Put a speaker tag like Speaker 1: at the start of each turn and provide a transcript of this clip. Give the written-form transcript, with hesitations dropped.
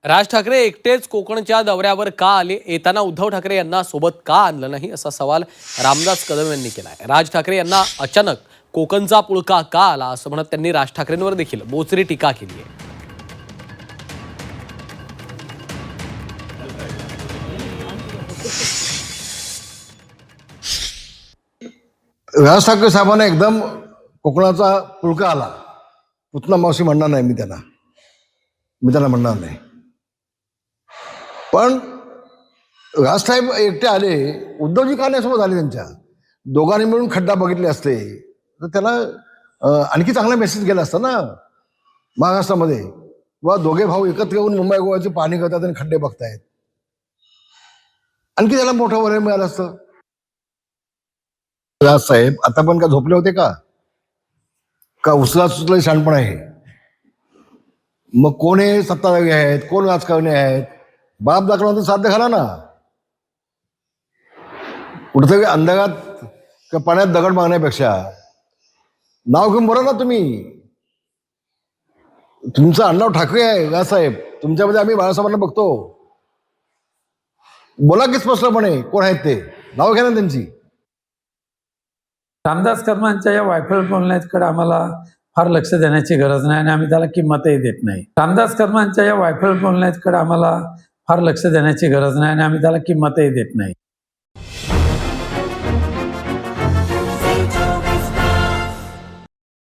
Speaker 1: राज ठाकरे एकटेच कोकणच्या दौऱ्यावर का आले? येताना उद्धव ठाकरे यांना सोबत का आणलं नाही, असा सवाल रामदास कदम यांनी केलाय. राज ठाकरे यांना अचानक कोकणचा पुळका का आला, असं म्हणत त्यांनी राज ठाकरेंवर देखील बोचरी टीका केली आहे.
Speaker 2: राज ठाकरे साहेबांना एकदम कोकणाचा पुळका आला. पुतना मावशी म्हणणार नाही मी त्यांना म्हणणार नाही. पण राजसाहेब एकटे आले, उद्धवजी का नाही सोबत आले? त्यांच्या दोघांनी मिळून खड्डा बघितले असते तर त्याला आणखी चांगला मेसेज गेला असता ना महाराष्ट्रामध्ये. वा दोघे भाऊ एकत्र येऊन मुंबई गोव्याचे पाणी करतात आणि खड्डे बघतायत, आणखी त्याला मोठं वलय मिळालं असतं. राजसाहेब आता पण का झोपले होते का उचला सुचलं शहाणपण आहे? मग कोण हे सत्ताधारी आहेत, कोण राजकारणी आहेत? बाप दाखवण्याचं साध्य घाला ना. कुठेतरी अंधारात किंवा पाण्यात दगड मागण्यापेक्षा नाव घेऊन बोला ना तुम्ही. तुमचं आडनाव ठाकरे आहे राजसाहेब, तुमच्यामध्ये आम्ही बाळासाहेबांना बघतो. बोला की स्पष्टपणे कोण आहेत ते, नाव घ्या ना त्यांची.
Speaker 3: रामदास कदमांच्या या वायफळ बोलण्याकडे आम्हाला फार लक्ष देण्याची गरज नाही आणि आम्ही त्याला किंमतही देत नाही. रामदास कदमांच्या या वायफळ बोलण्याकडे आम्हाला फार लक्ष देण्याची गरज नाही आणि आम्ही त्याला किंमतही देत नाही.